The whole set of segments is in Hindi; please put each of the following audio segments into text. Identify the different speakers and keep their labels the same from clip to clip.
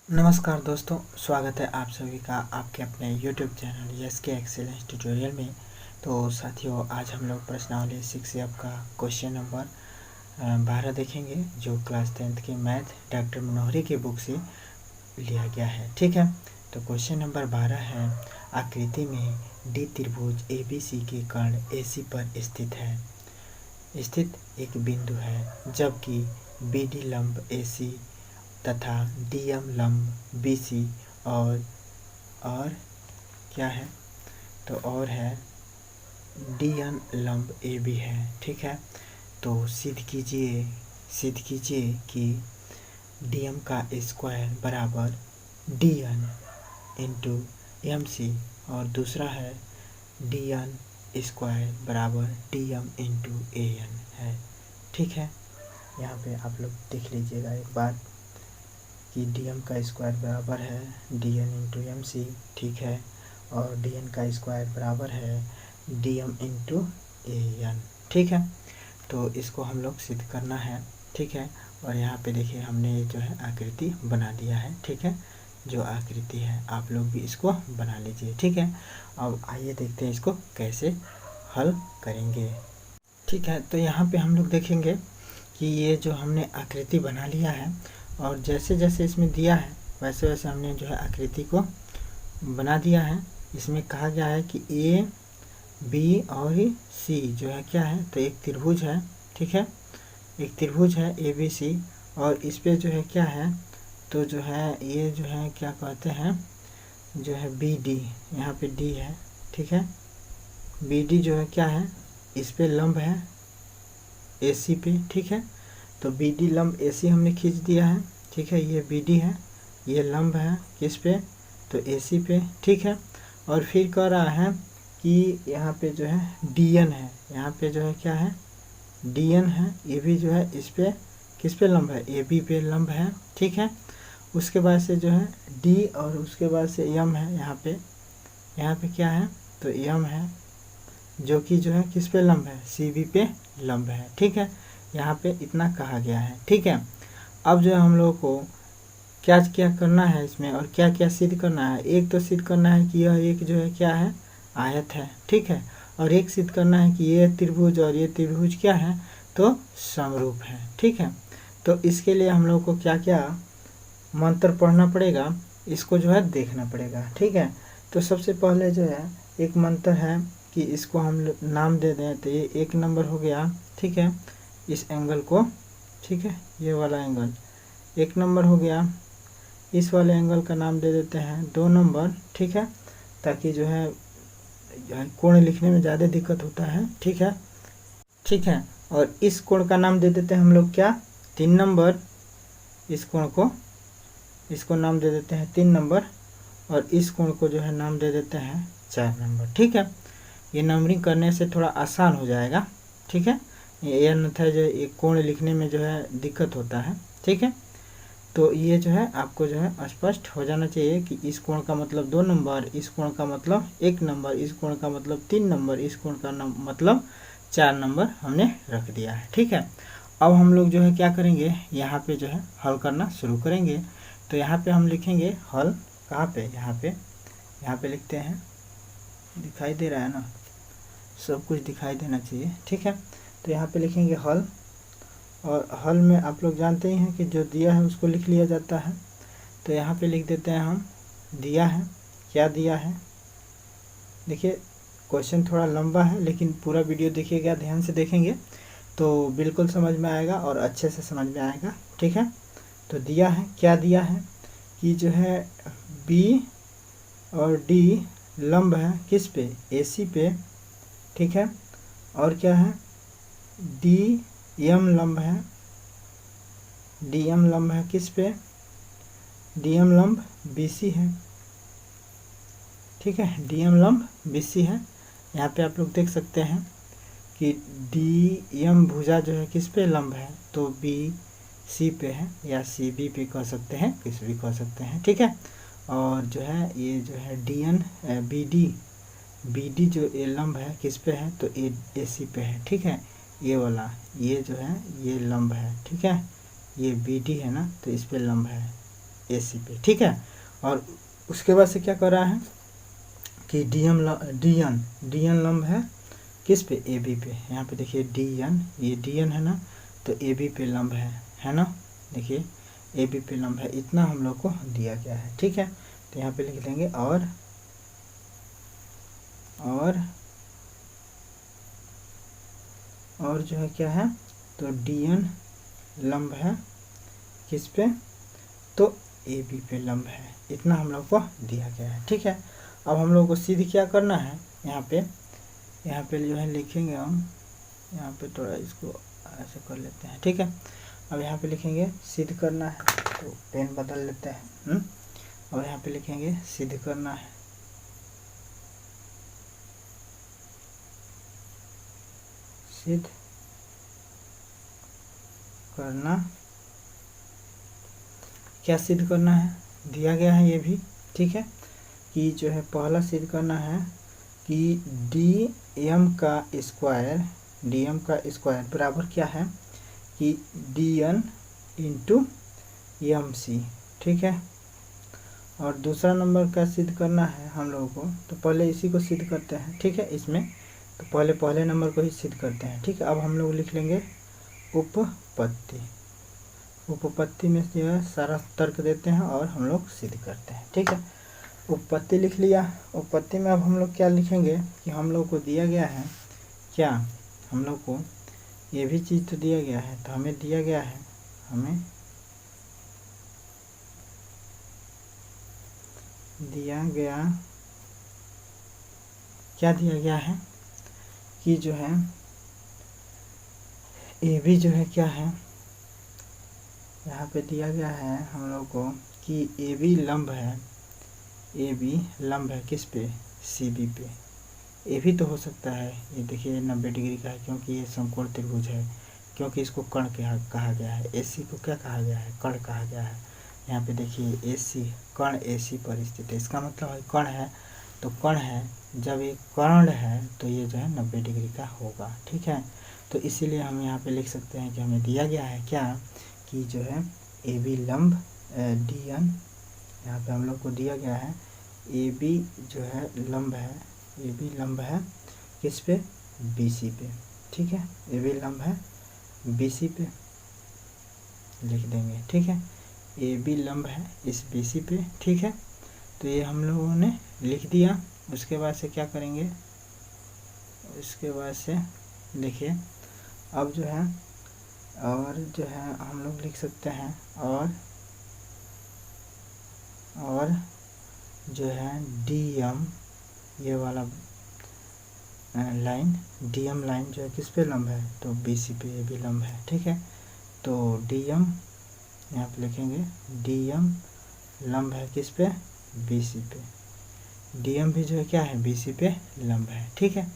Speaker 1: नमस्कार दोस्तों, स्वागत है आप सभी का आपके अपने YouTube चैनल यस के एक्सेलेंस ट्यूटोरियल में। तो साथियों, आज हम लोग प्रश्नावली 6 का क्वेश्चन नंबर 12 देखेंगे, जो क्लास 10th के मैथ डॉक्टर मनोहरी के बुक से लिया गया है। ठीक है, तो क्वेश्चन नंबर 12 है, आकृति में डी त्रिभुज ABC के कर्ण AC पर स्थित एक बिंदु है, जबकि BD लंब AC तथा DM लंब BC और क्या है, तो और है DN लंब AB है। ठीक है, तो सिद्ध कीजिए कि DM का स्क्वायर बराबर DN इंटू MC और दूसरा है DN स्क्वायर बराबर DM इंटू AN है। ठीक है, यहाँ पे आप लोग देख लीजिएगा एक बार कि DM का स्क्वायर बराबर है DN इंटू MC। ठीक है, और DN का स्क्वायर बराबर है DM इंटू AN। ठीक है, तो इसको हम लोग सिद्ध करना है। ठीक है, और यहाँ पे देखिए हमने जो है आकृति बना दिया है। ठीक है, जो आकृति है आप लोग भी इसको बना लीजिए। ठीक है, अब आइए देखते हैं इसको कैसे हल करेंगे। ठीक है, तो यहाँ पे हम लोग देखेंगे कि ये जो हमने आकृति बना लिया है और जैसे जैसे इसमें दिया है वैसे वैसे हमने जो है आकृति को बना दिया है। इसमें कहा गया है कि A, B और C जो है क्या है, तो एक त्रिभुज है। ठीक है, एक त्रिभुज है ABC और इस पे जो है क्या है, तो जो है ये जो है क्या कहते हैं, जो है BD, यहाँ पे D है। ठीक है, BD जो है क्या है, इस पे लंब है AC पे। ठीक है, तो BD लंब AC हमने खींच दिया है। ठीक है, ये BD है, ये लंब है किस पे, तो AC पे। ठीक है, और फिर कह रहा है कि यहाँ पे जो है DN है, यहाँ पे जो है क्या है, DN है, ये भी जो है इस पे किस पे लंब है, AB पे लंब है। ठीक है, उसके बाद से जो है D और उसके बाद से M है, यहाँ पे क्या है, तो M है जो कि जो है किस पे लंब है, CB पे लंब है। ठीक है, यहाँ पे इतना कहा गया है। ठीक है, अब जो है हम लोगों को क्या क्या करना है इसमें और क्या क्या सिद्ध करना है। एक तो सिद्ध करना है कि यह एक जो है क्या है, आयत है। ठीक है, और एक सिद्ध करना है कि ये त्रिभुज और ये त्रिभुज क्या है, तो समरूप है। ठीक है, तो इसके लिए हम लोग को क्या क्या मंत्र पढ़ना पड़ेगा, इसको जो है देखना पड़ेगा। ठीक है, तो सबसे पहले जो है एक मंत्र है कि इसको हम नाम दे दें, तो ये 1 नंबर हो गया। ठीक है, इस एंगल को, ठीक है, ये वाला एंगल 1 नंबर हो गया। इस वाले एंगल का नाम दे देते हैं 2 नंबर। ठीक है, ताकि जो है कोण लिखने में ज़्यादा दिक्कत होता है। ठीक है, ठीक है, और इस कोण का नाम दे देते हैं हम लोग क्या, 3 नंबर। इस कोण को, इसको नाम दे देते हैं 3 नंबर और इस कोण को जो है नाम दे देते हैं 4 नंबर। ठीक है, ये नंबरिंग करने से थोड़ा आसान हो जाएगा। ठीक है, ये अन्यथा जो एक कोण लिखने में जो है दिक्कत होता है। ठीक है, तो ये जो है आपको जो है स्पष्ट हो जाना चाहिए कि इस कोण का मतलब 2 नंबर, इस कोण का मतलब 1 नंबर, इस कोण का मतलब 3 नंबर, इस कोण का मतलब 4 नंबर हमने रख दिया है। ठीक है, अब हम लोग जो है क्या करेंगे, यहाँ पे जो है हल करना शुरू करेंगे। तो यहाँ पे हम लिखेंगे हल, कहाँ पे, यहाँ पे लिखते हैं, दिखाई दे रहा है ना, सब कुछ दिखाई देना चाहिए। ठीक है, तो यहाँ पे लिखेंगे हल, और हल में आप लोग जानते ही हैं कि जो दिया है उसको लिख लिया जाता है। तो यहाँ पे लिख देते हैं हम, दिया है, क्या दिया है। देखिए क्वेश्चन थोड़ा लंबा है, लेकिन पूरा वीडियो देखिएगा, ध्यान से देखेंगे तो बिल्कुल समझ में आएगा और अच्छे से समझ में आएगा। ठीक है, तो दिया है, क्या दिया है कि जो है B और D लंब है किस पे, AC पे। ठीक है, और क्या है, DM लंब है, DM लंब है किस पे, DM लंब BC है। ठीक है, DM लंब BC है। यहाँ पे आप लोग देख सकते हैं कि DM भुजा जो है किस पे लंब है, तो BC पे है, या CB पे कह सकते हैं, किस भी कह सकते हैं। ठीक है, और जो है ये जो है BD जो ये लंब है किस पे है, तो AC पे है। ठीक है, ये वाला, ये जो है ये लंब है। ठीक है, ये BD है ना, तो इस पे लंब है। AC पे, ठीक है। और उसके बाद से क्या कर रहा है कि DN लंब है किस पे, AB पे। यहाँ पे देखिए DN, ये DN है ना, तो AB पे लंब है ना, देखिए AB पे लंब है, इतना हम लोग को दिया गया है, ठीक है। तो यहाँ पे लिख देंगे और जो है क्या है, तो DN लंब है किस पे, तो AB पे लंब है, इतना हम लोग को दिया गया है, ठीक है। अब हम लोग को सिद्ध क्या करना है, यहाँ पे जो है लिखेंगे हम, यहाँ पे थोड़ा इसको ऐसे कर लेते हैं, ठीक है। अब यहाँ पे लिखेंगे सिद्ध करना है, तो पेन बदल लेते हैं। और यहाँ पे लिखेंगे सिद्ध करना है, सिद्ध करना, क्या सिद्ध करना है, दिया गया है ये भी, ठीक है। कि जो है पहला सिद्ध करना है कि DM का स्क्वायर बराबर क्या है कि DN इंटू MC, ठीक है। और दूसरा नंबर का सिद्ध करना है हम लोगों को, तो पहले इसी को सिद्ध करते हैं, ठीक है। इसमें तो पहले नंबर को ही सिद्ध करते हैं, ठीक है। अब हम लोग लिख लेंगे उपपत्ति में जो है सारा तर्क देते हैं और हम लोग सिद्ध करते हैं, ठीक है। उपपत्ति लिख लिया। उपपत्ति में अब हम लोग क्या लिखेंगे कि हम लोग को दिया गया है क्या, हम लोग को ये भी चीज़ तो दिया गया है, तो हमें दिया गया है, हमें दिया गया, क्या दिया गया है कि जो है AB जो है क्या है, यहाँ पे दिया गया है हम लोग को कि AB लंब है किस पे, CB पे। AB तो हो सकता है, ये देखिए 90 डिग्री का है क्योंकि ये समकोण त्रिभुज है, क्योंकि इसको कर्ण कहा गया है। AC को क्या कहा गया है, कर्ण कहा गया है। यहाँ पे देखिए AC, कर्ण AC पर स्थित है, इसका मतलब है कर्ण है, तो कर्ण है, जब ये कर्ण है तो ये जो है 90 डिग्री का होगा, ठीक है। तो इसीलिए हम यहाँ पे लिख सकते हैं कि हमें दिया गया है क्या कि जो है AB लंब DN, यहाँ पे हम लोग को दिया गया है AB जो है लंब है, AB लंब है किस पे, BC पे, ठीक है। AB लंब है BC पे लिख देंगे, ठीक है। AB लंब है इस BC पे, ठीक है। तो ये हम लोगों ने लिख दिया। उसके बाद से क्या करेंगे, उसके बाद से देखिए अब जो है और जो है हम लोग लिख सकते हैं और जो है DM, ये वाला लाइन, DM लाइन जो है किस पे लंब है, तो BC पे ये भी लंब है, ठीक है। तो DM यहाँ पे लिखेंगे DM लंब है किस पे, BC पे। DM भी जो है क्या है, BC पे लंब है, ठीक है।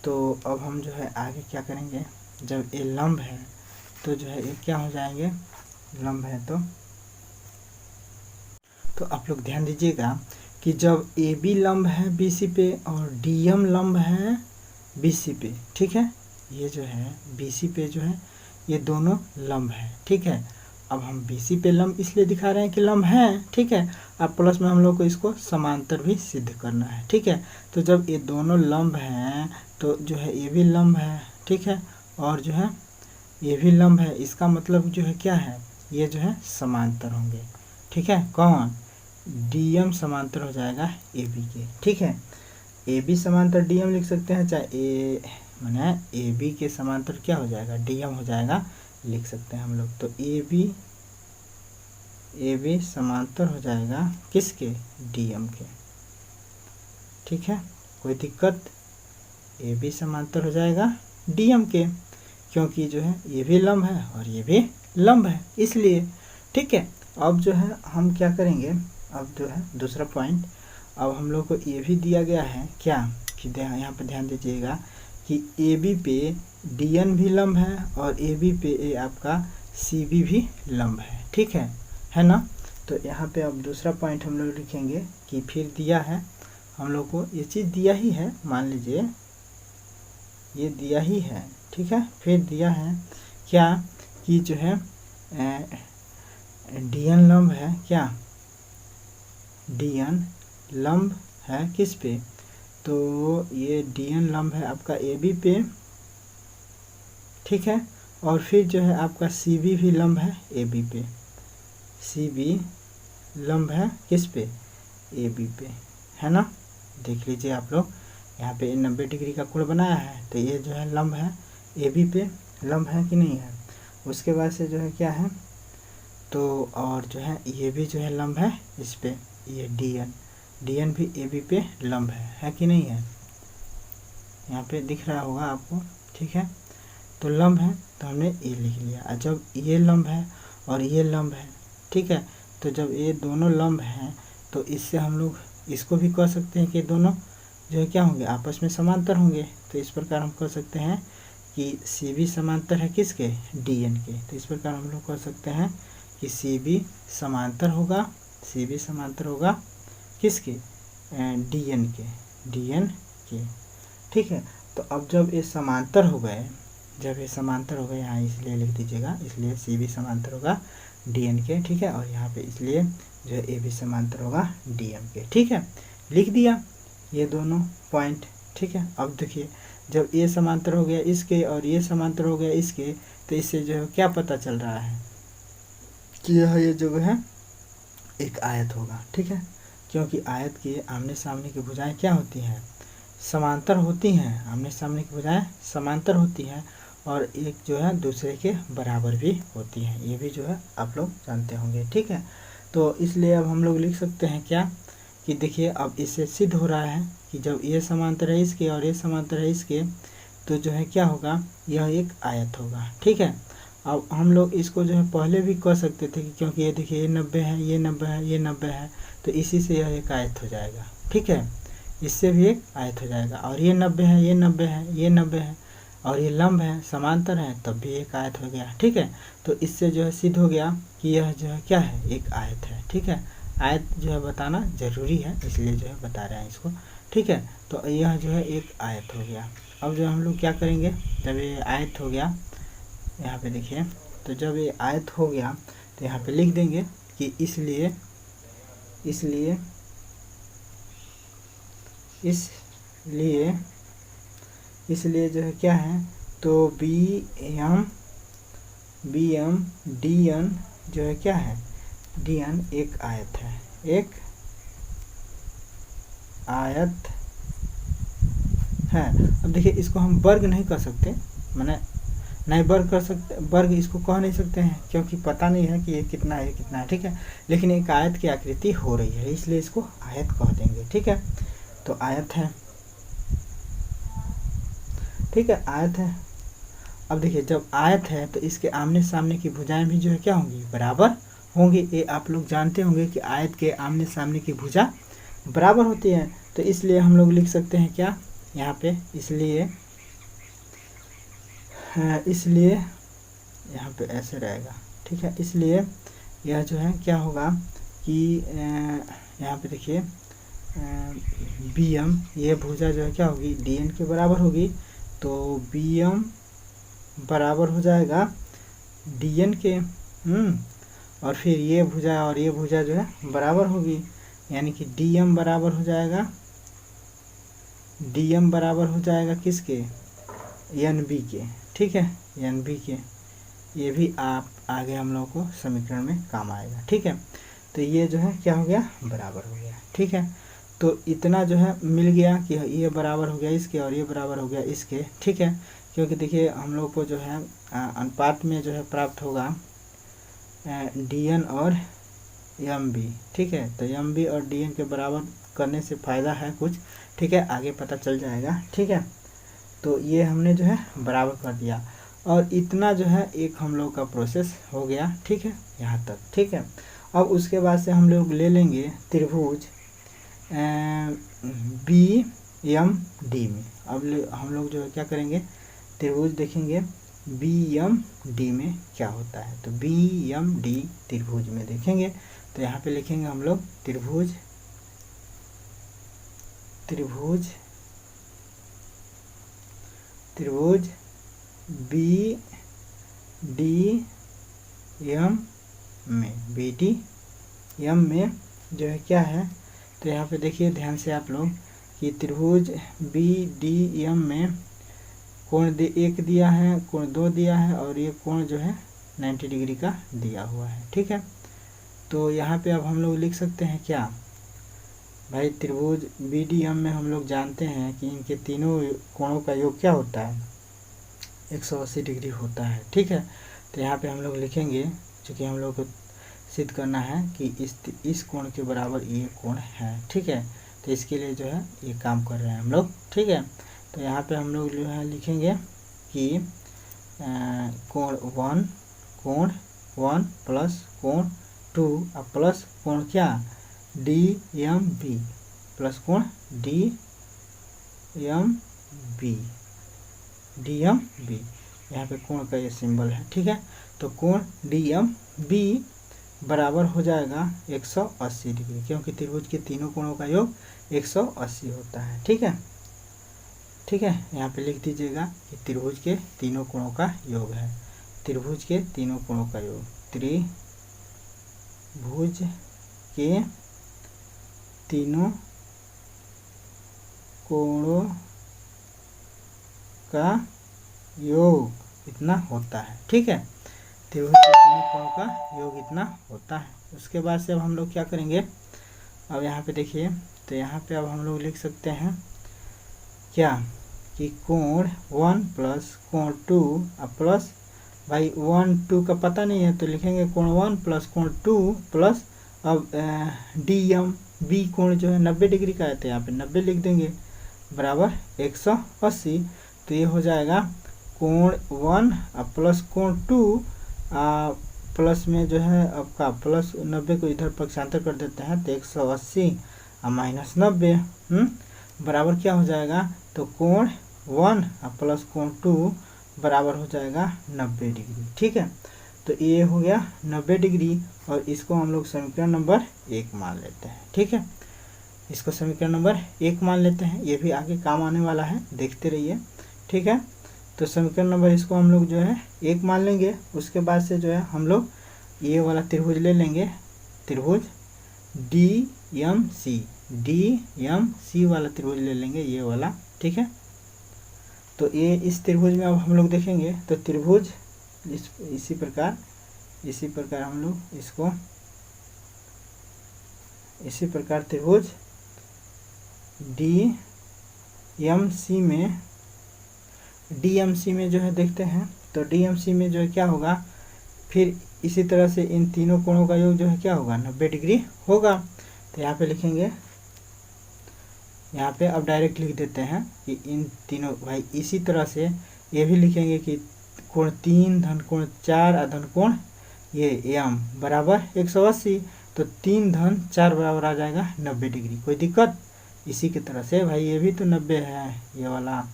Speaker 1: तो अब हम जो है आगे क्या करेंगे, जब ये लंब है तो जो है ये क्या हो जाएंगे, लंब है तो आप लोग ध्यान दीजिएगा कि जब AB लंब है BC पे और DM लंब है BC पे, ठीक है, ये जो है BC पे जो है ये दोनों लंब है, ठीक है। अब हम BC पे लंब इसलिए दिखा रहे हैं कि लंब है, ठीक है। अब प्लस में हम लोग को इसको समांतर भी सिद्ध करना है, ठीक है। तो जब ये दोनों लंब हैं तो जो है ये भी लंब है, ठीक है, और जो है ये भी लंब है, इसका मतलब जो है क्या है, ये जो है समांतर होंगे, ठीक है। कौन, DM समांतर हो जाएगा AB के, ठीक है। AB समांतर DM लिख सकते हैं, चाहे माने AB के समांतर क्या हो जाएगा, DM हो जाएगा, लिख सकते हैं हम लोग। तो AB समांतर हो जाएगा किसके, DM के, ठीक है। कोई दिक्कत, AB समांतर हो जाएगा DM के, क्योंकि जो है ये भी लंब है और ये भी लंब है इसलिए, ठीक है। अब जो है हम क्या करेंगे, अब जो है दूसरा पॉइंट, अब हम लोग को ये भी दिया गया है क्या कि यहाँ पे ध्यान दीजिएगा कि AB पे DN भी लंब है और AB पे आपका CB भी लंब है, ठीक है ना। तो यहाँ पे अब दूसरा पॉइंट हम लोग लिखेंगे कि फिर दिया है हम लोग को, ये चीज़ दिया ही है, मान लीजिए ये दिया ही है, ठीक है। फिर दिया है क्या कि जो है डीएन लंब है क्या, डीएन लंब है किस पे, तो ये डीएन लंब है आपका AB पे, ठीक है। और फिर जो है आपका CB भी लंब है AB पे, CB लंब है किस पे, AB पे, है ना। देख लीजिए आप लोग, यहाँ पे 90 डिग्री का कोण बनाया है, तो ये जो है लंब है AB पे, लंब है कि नहीं है। उसके बाद से जो है क्या है, तो और जो है ये भी जो है लंब है इस पे, ये DN भी AB पे लंब है कि नहीं है, यहाँ पे दिख रहा होगा आपको, ठीक है। तो लंब है तो हमने ये लिख लिया। और जब ये लंब है और ये लंब है, ठीक है, तो जब ये दोनों लंब हैं तो इससे हम लोग इसको भी कह सकते हैं कि दोनों जो है क्या होंगे, आपस में समांतर होंगे। तो इस प्रकार हम कह सकते हैं कि CB समांतर है किसके, DN के। तो इस प्रकार हम लोग कह सकते हैं कि CB समांतर होगा किसके, DN के, ठीक है। तो अब जब ये समांतर हो गए, यहाँ इसलिए लिख दीजिएगा, इसलिए CB समांतर होगा DN के, ठीक है। और यहाँ पे इसलिए जो है AB समांतर होगा DM के, ठीक है। लिख दिया ये दोनों पॉइंट, ठीक है। अब देखिए जब ये समांतर हो गया इसके और ये समांतर हो गया इसके, तो इससे जो है क्या पता चल रहा है कि ये जो है एक आयत होगा, ठीक है। क्योंकि आयत की आमने सामने की भुजाएं क्या होती हैं, समांतर होती हैं। आमने सामने की भुजाएं समांतर होती हैं और एक जो है दूसरे के बराबर भी होती हैं, ये भी जो है आप लोग जानते होंगे, ठीक है। तो इसलिए अब हम लोग लिख सकते हैं क्या, कि देखिए अब इससे सिद्ध हो रहा है कि जब ये समांतर है इसके और ये समांतर है इसके, तो जो है क्या होगा, यह एक आयत होगा, ठीक है। अब हम लोग इसको जो है पहले भी कह सकते थे कि क्योंकि ये देखिए ये 90 है, ये 90 है, ये 90 है, तो इसी से यह एक आयत हो जाएगा, ठीक है। इससे भी एक आयत हो जाएगा। और ये 90 है, ये 90 है, ये 90 है, और ये लंब है, समांतर है, तब भी एक आयत हो गया, ठीक है। तो इससे जो है सिद्ध हो गया कि यह जो है क्या है, एक आयत है, ठीक है। आयत जो है बताना जरूरी है, इसलिए जो है बता रहे हैं इसको, ठीक है। तो यह जो है एक आयत हो गया। अब जो हम लोग क्या करेंगे, जब ये आयत हो गया, यहाँ पे देखिए, तो जब ये आयत हो गया तो यहाँ पे लिख देंगे कि इसलिए जो है क्या है, तो BM DN जो है क्या है, DN एक आयत है, एक आयत है। अब देखिए इसको हम वर्ग नहीं कर सकते, माने नहीं वर्ग कर सकते, वर्ग इसको कह नहीं सकते हैं क्योंकि पता नहीं है कि ये कितना है, ठीक है। लेकिन एक आयत की आकृति हो रही है, इसलिए इसको आयत कह देंगे, ठीक है। तो आयत है, ठीक है, आयत है। अब देखिए जब आयत है तो इसके आमने सामने की भुजाएं भी जो है क्या होंगी, बराबर होंगी। ये आप लोग जानते होंगे कि आयत के आमने सामने की भुजा बराबर होती है। तो इसलिए हम लोग लिख सकते हैं क्या यहाँ पे, इसलिए यहाँ पे ऐसे रहेगा, ठीक है। इसलिए यह जो है क्या होगा कि यहाँ पे देखिए BM, ये भुजा जो है क्या होगी, DN के बराबर होगी। तो BM बराबर हो जाएगा DN के, और फिर ये भुजा और ये भुजा जो है बराबर होगी, यानी कि DM बराबर हो जाएगा किसके, NB के, ठीक है, NB के। ये भी आप आगे हम लोग को समीकरण में काम आएगा, ठीक है। तो ये जो है क्या हो गया, बराबर हो गया, ठीक है। तो इतना जो है मिल गया कि ये बराबर हो गया इसके और ये बराबर हो गया इसके, ठीक है। क्योंकि देखिए हम लोग को जो है अनुपात में जो है प्राप्त होगा DN और MB, ठीक है। तो MB और DN के बराबर करने से फ़ायदा है कुछ, ठीक है, आगे पता चल जाएगा, ठीक है। तो ये हमने जो है बराबर कर दिया और इतना जो है एक हम लोग का प्रोसेस हो गया, ठीक है, यहाँ तक, ठीक है। अब उसके बाद से हम लोग ले लेंगे त्रिभुज BMD में। अब हम लोग जो है क्या करेंगे, त्रिभुज देखेंगे BMD में क्या होता है। तो BMD त्रिभुज में देखेंगे तो यहाँ पे लिखेंगे हम लोग त्रिभुज BDM में, बी डी एम में जो है क्या है, तो यहाँ पे देखिए ध्यान से आप लोग कि त्रिभुज बी डी एम में कोण एक दिया है, कोण 2 दिया है और ये कोण जो है 90 डिग्री का दिया हुआ है। ठीक है, तो यहाँ पे अब हम लोग लिख सकते हैं क्या भाई, त्रिभुज बी डी एम में हम लोग जानते हैं कि इनके तीनों कोणों का योग क्या होता है, 180 डिग्री होता है। ठीक है, तो यहाँ पे हम लोग लिखेंगे, चूँकि हम लोग को सिद्ध करना है कि इस कोण के बराबर ये कोण है। ठीक है, तो इसके लिए जो है ये काम कर रहे हैं हम लोग। ठीक है, तो यहाँ पे हम लोग जो है लिखेंगे कि कोण 1 प्लस कोण 2 और प्लस कोण क्या, डी एम बी, प्लस कोण डी एम बी, यहाँ पे कोण का ये सिंबल है। ठीक है, तो कोण डी एम बी बराबर हो जाएगा 180 डिग्री, क्योंकि त्रिभुज के तीनों कोणों का योग 180 होता है। ठीक है, ठीक है, यहाँ पे लिख दीजिएगा कि त्रिभुज के तीनों कोणों का योग है, त्रिभुज के तीनों कोणों का योग, त्रिभुज के तीनों कोणों का योग इतना होता है। ठीक है, त्रिभुज के तीनों कोणों का योग इतना होता है। उसके बाद से अब हम लोग क्या करेंगे, अब यहाँ पे देखिए, तो यहाँ पे अब हम लोग लिख सकते हैं क्या कि कोण 1 प्लस कोण 2 और प्लस, भाई 1 2 का पता नहीं है तो लिखेंगे कोण 1 प्लस कोण 2 प्लस, अब डी एम बी कोण जो है 90 डिग्री का है तो यहाँ पे 90 लिख देंगे बराबर 180। तो ये हो जाएगा कोण 1 और प्लस कोण 2 प्लस में जो है आपका प्लस 90 को इधर पक्षांतर कर देते हैं तो 180 और माइनस 90 बराबर क्या हो जाएगा, तो कोण 1 और प्लस कोण 2 बराबर हो जाएगा 90 डिग्री। ठीक है, तो ये हो गया 90 डिग्री और इसको हम लोग समीकरण नंबर 1 मान लेते हैं। ठीक है, इसको समीकरण नंबर 1 मान लेते हैं, ये भी आगे काम आने वाला है, देखते रहिए। ठीक है, तो समीकरण नंबर इसको हम लोग जो है 1 मान लेंगे। उसके बाद से जो है हम लोग ये वाला त्रिभुज ले लेंगे, त्रिभुज डी एम सी वाला त्रिभुज ले लेंगे, ये वाला। ठीक है, तो ये इस त्रिभुज में अब हम लोग देखेंगे तो त्रिभुज इसी प्रकार हम लोग इसको इसी प्रकार त्रिभुज डी एम सी में जो है देखते हैं, तो डी एम सी में जो है क्या होगा, फिर इसी तरह से इन तीनों कोणों का योग जो है क्या होगा, 90 डिग्री होगा। तो यहाँ पे लिखेंगे, यहाँ पे अब डायरेक्ट लिख देते हैं कि इन तीनों, भाई इसी तरह से ये भी लिखेंगे कि कोण 3 धन कोण 4 और धन कोण ये एम बराबर 180, तो 3 धन 4 बराबर आ जाएगा 90 डिग्री। कोई दिक्कत, इसी की तरह से भाई ये भी तो 90 है, ये वाला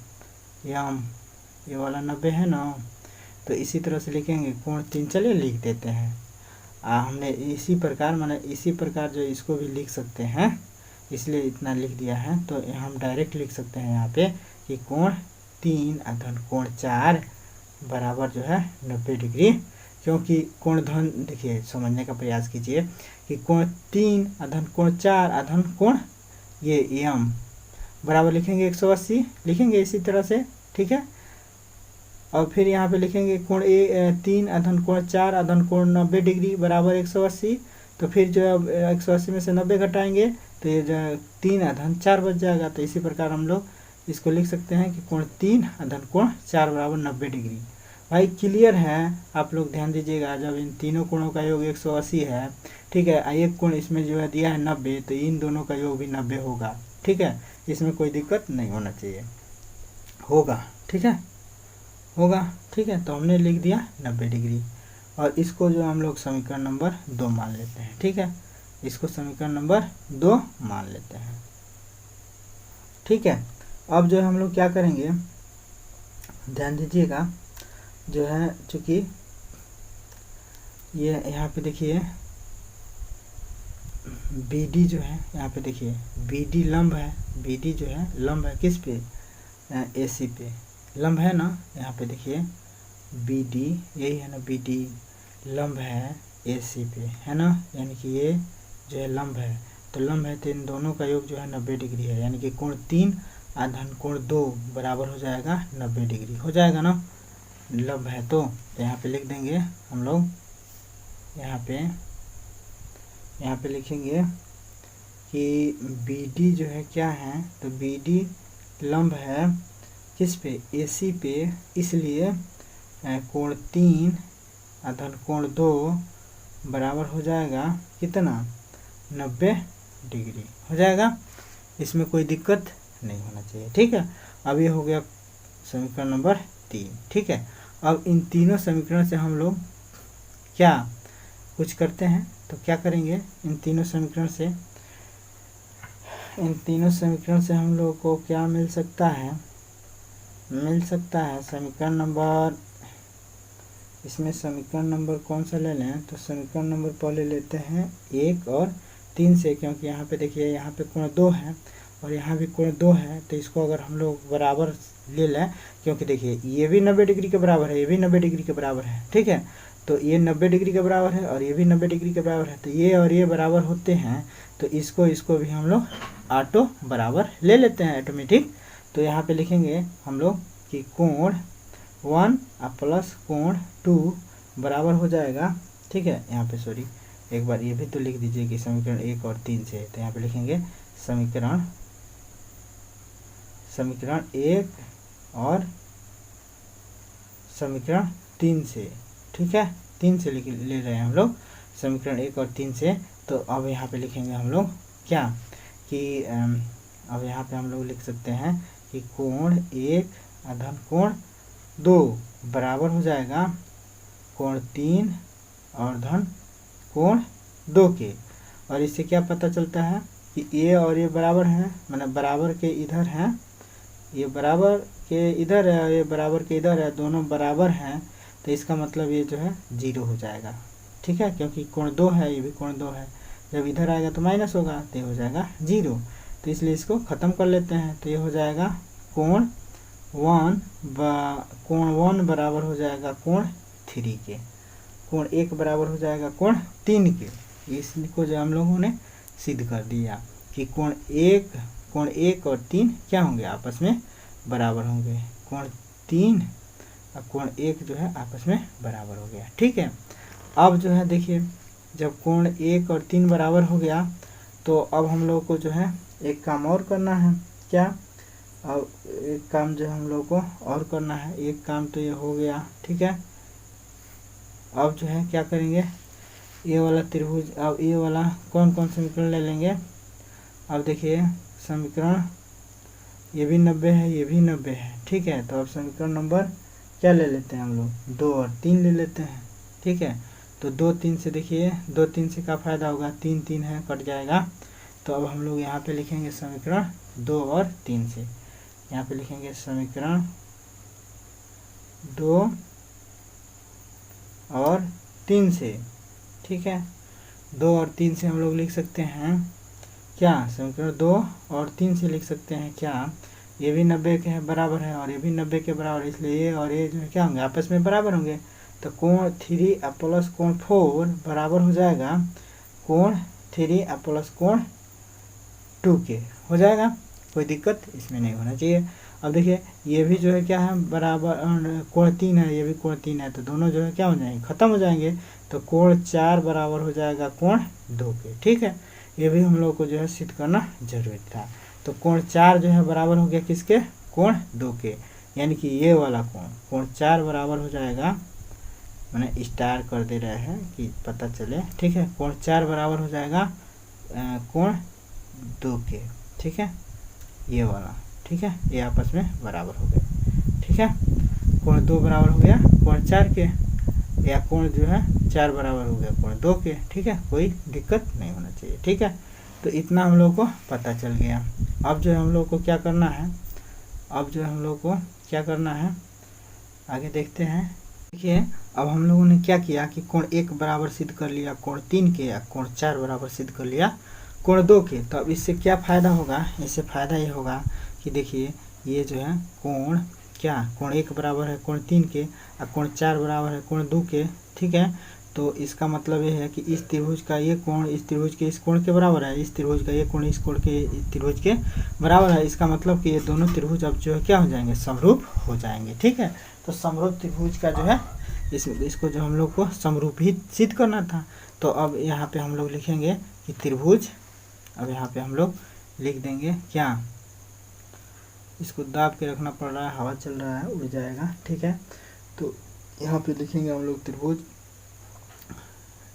Speaker 1: एम, ये वाला 90 है ना, तो इसी तरह से लिखेंगे कोण 3, चलिए लिख देते हैं। हमने इसी प्रकार माने इसी प्रकार जो इसको भी लिख सकते हैं, इसलिए इतना लिख दिया है। तो हम डायरेक्ट लिख सकते हैं यहाँ पे कि कोण 3 धन कोण 4 बराबर जो है 90 डिग्री, क्योंकि कोण धन, देखिए समझने का प्रयास कीजिए कि कोण 3 धन कोण 4 धन कोण ये एम बराबर लिखेंगे 180, लिखेंगे इसी तरह से। ठीक है, और फिर यहाँ पे लिखेंगे कोण 3 धन कोण 4 धन कोण 90 डिग्री बराबर 180, तो फिर जो है 180 में से 90 घटाएंगे तो ये जो 3 धन 4 बच जाएगा। तो इसी प्रकार हम लोग इसको लिख सकते हैं कि कोण 3 धन कोण 4 बराबर 90 डिग्री। भाई क्लियर है, आप लोग ध्यान दीजिएगा, जब इन तीनों कोणों का योग 180 है, ठीक है, एक कोण इसमें जो है दिया है 90, तो इन दोनों का योग भी 90 होगा। ठीक है, इसमें कोई दिक्कत नहीं होना चाहिए, होगा। ठीक है, होगा। ठीक है, तो हमने लिख दिया 90 डिग्री और इसको जो हम लोग समीकरण नंबर 2 मान लेते हैं। ठीक है, इसको समीकरण नंबर 2 मान लेते हैं। ठीक है, अब जो है हम लोग क्या करेंगे, ध्यान दीजिएगा, जो है चूँकि ये यहाँ पे देखिए BD जो है, यहाँ पे देखिए BD लंब है, BD जो है लंब है किस पे, AC पे लंब है ना। यहाँ पे देखिए BD, यही है ना, BD लंब है AC पे, है ना, यानी कि ये जो है लंब है, तो लंब है तो इन दोनों का योग जो है 90 डिग्री है, यानी कि कोण 3 धन कोण 2 बराबर हो जाएगा 90 डिग्री, हो जाएगा ना, लंब है तो यहाँ पे लिख देंगे हम लोग, यहाँ पे लिखेंगे कि BD जो है क्या है, तो BD लंब है किस पे, AC पे, इसलिए कोण 3 धन कोण 2 बराबर हो जाएगा कितना, 90 डिग्री, हो जाएगा, इसमें कोई दिक्कत नहीं होना चाहिए। ठीक है, अब ये हो गया समीकरण नंबर 3। ठीक है, अब इन तीनों समीकरण से हम लोग क्या कुछ करते हैं, तो क्या करेंगे, इन तीनों समीकरण से हम लोग को क्या मिल सकता है, समीकरण नंबर, इसमें समीकरण नंबर कौन सा ले लें, तो समीकरण नंबर पहले लेते हैं 1 और 3 से, क्योंकि यहाँ पे देखिए यहाँ पे कोण 2 है और यहाँ भी कोण 2 है, तो इसको अगर हम लोग बराबर ले लें, क्योंकि देखिए ये भी 90 डिग्री के बराबर है, ये भी 90 डिग्री के बराबर है। ठीक है, तो ये 90 डिग्री के बराबर है और ये भी 90 डिग्री के बराबर है, तो ये और ये बराबर होते हैं, तो इसको भी हम लोग ऑटो बराबर ले लेते हैं, ऑटोमेटिक। तो यहाँ पे लिखेंगे हम लोग कि कोण 1 प्लस कोण 2 बराबर हो जाएगा। ठीक है, यहाँ पे सॉरी एक बार ये भी तो लिख दीजिए कि समीकरण 1 और 3 से, तो यहाँ पे लिखेंगे समीकरण 1 और समीकरण 3 से। ठीक है, 3 से ले रहे हैं हम लोग, समीकरण 1 और 3 से। तो अब यहाँ पे लिखेंगे हम लोग क्या कि अब यहाँ पे हम लोग लिख सकते हैं कि कोण 1 धन कोण 2 बराबर हो जाएगा कोण 3 और धन कोण 2 के। और इससे क्या पता चलता है कि ये और ये बराबर हैं, मतलब बराबर के इधर हैं, ये बराबर के इधर है और ये बराबर के इधर है, दोनों बराबर हैं, तो इसका मतलब ये जो है 0 हो जाएगा। ठीक है, क्योंकि कोण 2 है, ये भी कोण 2 है, जब इधर आएगा तो माइनस होगा, तो ये हो जाएगा 0, तो इसलिए इसको ख़त्म कर लेते हैं। तो ये हो जाएगा कोण 1 बराबर हो जाएगा कोण 3 के, कोण 1 बराबर हो जाएगा कोण 3 के। इसको जो हम लोगों ने सिद्ध कर दिया कि कोण 1 और 3 क्या होंगे, आपस में बराबर होंगे, कोण 3 और कोण 1 जो है आपस में बराबर हो गया। ठीक है, अब जो है देखिए जब कोण 1 और 3 बराबर हो गया, तो अब हम लोग को जो है एक काम और करना है। क्या, अब एक काम जो हम लोग को और करना है, एक काम तो ये हो गया। ठीक है, अब जो है क्या करेंगे, ये वाला त्रिभुज, अब ये वाला कौन कौन समीकरण ले लेंगे। अब देखिए समीकरण ये भी 90 है, ये भी 90 है। ठीक है, तो अब समीकरण नंबर क्या ले लेते हैं हम लोग, 2 और 3 ले लेते हैं। ठीक है, तो 2 3 से देखिए 2 3 से क्या फ़ायदा होगा, 3 3 है, कट जाएगा। तो अब हम लोग यहाँ पे लिखेंगे समीकरण 2 और 3 से, यहाँ पे लिखेंगे समीकरण 2 और 3 से। ठीक है, 2 और 3 से हम लोग लिख सकते हैं क्या, समीकरण 2 और 3 से लिख सकते हैं क्या, ये भी 90 के बराबर है और ये भी 90 के बराबर, इसलिए ये और ये जो है क्या होंगे, आपस में बराबर होंगे। तो कोण 3 प्लस कोण 4 बराबर हो जाएगा कोण 3 प्लस कोण 2 के, हो जाएगा, कोई दिक्कत इसमें नहीं होना चाहिए। अब देखिए ये भी जो है क्या है, बराबर कोण 3 है, ये भी कोण 3 है, तो दोनों जो है क्या हो जाएंगे, ख़त्म हो जाएंगे। तो कोण 4 बराबर हो जाएगा कोण 2 के। ठीक है, ये भी हम लोग को जो है सिद्ध करना जरूरी था। तो कोण 4 जो है बराबर हो गया किसके, कोण 2 के, यानी कि ये वाला कोण 4 बराबर हो जाएगा, मैंने स्टार कर दे रहे हैं कि पता चले। ठीक है, कोण 4 बराबर हो जाएगा कोण 2 के। ठीक है, ये वाला, ठीक है, ये आपस में बराबर हो गए। ठीक है, कोण 2 बराबर हो गया कोण 4 के, या कोण जो है 4 बराबर हो गया कोण 2 के। ठीक है, कोई दिक्कत नहीं होना चाहिए। ठीक है, तो इतना हम लोग को पता चल गया। अब जो हम लोग को क्या करना है, आगे देखते हैं। देखिए अब हम लोगों ने क्या किया कि कोण 1 बराबर सिद्ध कर लिया कोण 3 के, या कोण 4 बराबर सिद्ध कर लिया कोण 2 के। तो अब इससे क्या फ़ायदा होगा, इससे फ़ायदा ये होगा कि देखिए ये जो है कोण क्या, कोण 1 बराबर है कोण 3 के और कोण 4 बराबर है कोण 2 के। ठीक है, तो इसका मतलब ये है कि इस त्रिभुज का ये कोण इस त्रिभुज के इस कोण के बराबर है, इस त्रिभुज का ये कोण इस कोण के त्रिभुज के बराबर है। इसका मतलब कि ये दोनों त्रिभुज अब जो है क्या हो जाएंगे, समरूप हो जाएंगे। ठीक है, तो समरूप त्रिभुज का जो है इसको जो हम लोग को समरूप ही सिद्ध करना था। तो अब यहाँ पे हम लोग लिखेंगे कि त्रिभुज, अब यहाँ पे हम लोग लिख देंगे क्या, इसको दाब के रखना पड़ रहा है, हवा चल रहा है उड़ जाएगा। ठीक है, तो यहाँ पे लिखेंगे हम लोग त्रिभुज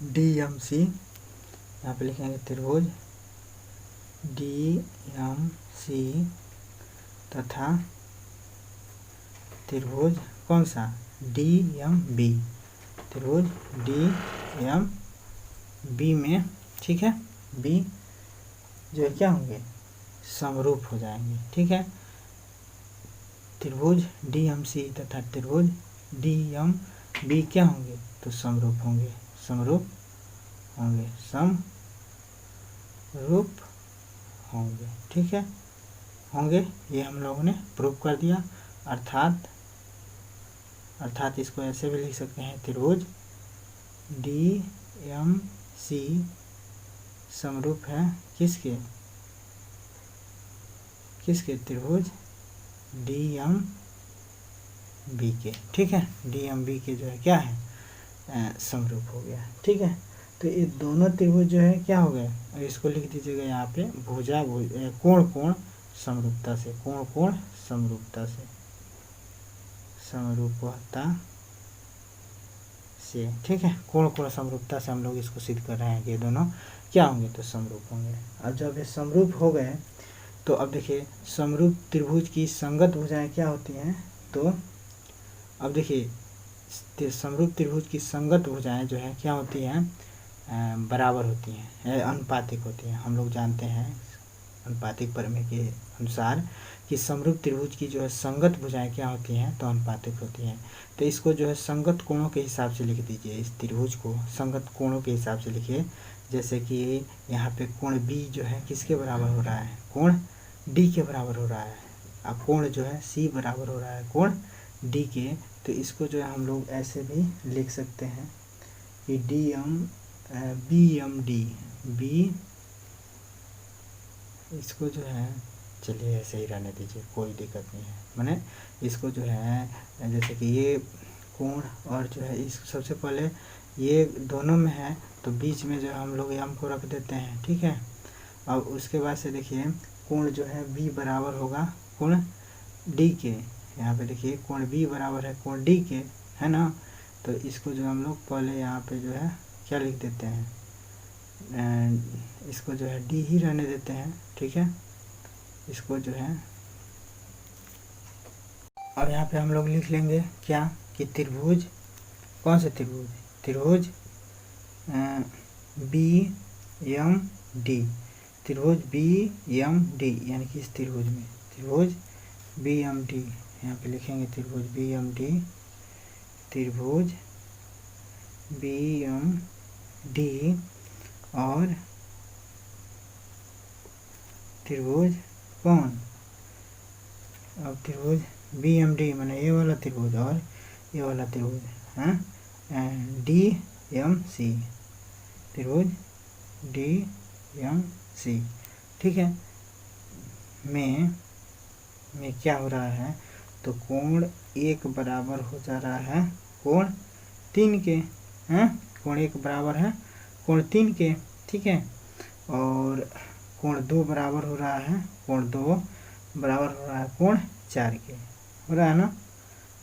Speaker 1: DMC, यहाँ पे लिखेंगे त्रिभुज DMC तथा त्रिभुज कौन सा, DMB, त्रिभुज DMB में, ठीक है, B जो है क्या होंगे, समरूप हो जाएंगे। ठीक है, त्रिभुज DMC तथा त्रिभुज DMB क्या होंगे, तो समरूप होंगे, समरूप होंगे, समरूप होंगे। ठीक है, होंगे, ये हम लोगों ने प्रूव कर दिया। अर्थात इसको ऐसे भी लिख सकते हैं, त्रिभुज DMC समरूप है किसके, त्रिभुज DMB के। ठीक है, DMB के जो है क्या है, समरूप हो गया। ठीक है, तो ये दोनों त्रिभुज जो है क्या हो गए, अब इसको लिख दीजिएगा यहाँ पे, भुजा कोण समरूपता से, कोण समरूपता से, समरूपता से। ठीक है, कोण समरूपता से हम लोग इसको सिद्ध कर रहे हैं कि ये दोनों क्या होंगे, तो समरूप होंगे। अब जब ये समरूप हो गए तो अब देखिए समरूप त्रिभुज की संगत भुजाएं क्या होती हैं, तो अब देखिए समरूप त्रिभुज की संगत भुजाएं जो है क्या होती हैं, बराबर होती हैं, अनुपातिक होती हैं। हम लोग जानते हैं अनुपातिक प्रमेय के अनुसार कि समरूप त्रिभुज की जो है संगत भुजाएं क्या होती हैं, तो अनुपातिक होती हैं। तो इसको जो है संगत कोणों के हिसाब से लिख दीजिए, इस त्रिभुज को संगत कोणों के हिसाब से लिखिए। जैसे कि यहाँ पे कोण B जो है किसके बराबर हो रहा है, कोण D के बराबर हो रहा है, अब कोण जो है C बराबर हो रहा है कोण D के। तो इसको जो है हम लोग ऐसे भी लिख सकते हैं कि BMD, B, इसको जो है चलिए ऐसे ही रहने दीजिए, कोई दिक्कत नहीं है। माने इसको जो है जैसे कि ये कोण और जो है इस सबसे पहले ये दोनों में है, तो बीच में जो हम लोग M को रख देते हैं। ठीक है, अब उसके बाद से देखिए कोण जो है B बराबर होगा कोण D के। यहाँ पे देखिए कोण B बराबर है कोण D के, है ना। तो इसको जो हम लोग पहले यहाँ पे जो है क्या लिख देते हैं, इसको जो है D ही रहने देते हैं। ठीक है, इसको जो है और यहाँ पे हम लोग लिख लेंगे क्या कि त्रिभुज, कौन सा त्रिभुज, त्रिभुज BMD, त्रिभुज BMD, यानी कि इस त्रिभुज में त्रिभुज BMD, यहाँ पे लिखेंगे त्रिभुज BMD, त्रिभुज BMD और त्रिभुज कौन, अब त्रिभुज BMD माने ये वाला त्रिभुज और ये वाला त्रिभुज, हाँ, DMC, त्रिभुज DMC। ठीक है, में क्या हो रहा है, तो कोण 1 बराबर हो जा रहा है कोण 3 के, हैं, कोण 1 बराबर है कोण 3 के। ठीक है, और कोण 2 बराबर हो रहा है, कोण 2 बराबर हो रहा है कोण 4 के, हो रहा है ना।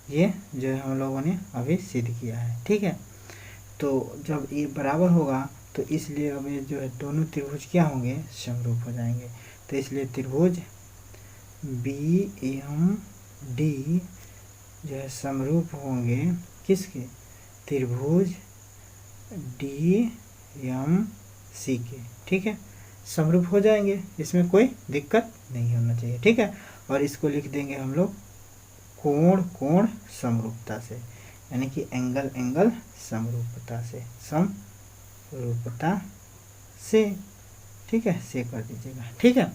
Speaker 1: ये जो है हम लोगों ने अभी सिद्ध किया है। ठीक है, तो जब ये बराबर होगा तो इसलिए अब ये जो है दोनों त्रिभुज क्या होंगे, समरूप हो जाएंगे। तो इसलिए त्रिभुज BMD जो है समरूप होंगे किसके, त्रिभुज DMC के। ठीक है, समरूप हो जाएंगे, इसमें कोई दिक्कत नहीं होना चाहिए। ठीक है, और इसको लिख देंगे हम लोग कोण समरूपता से, यानी कि एंगल समरूपता से। ठीक है, से कर दीजिएगा। ठीक है,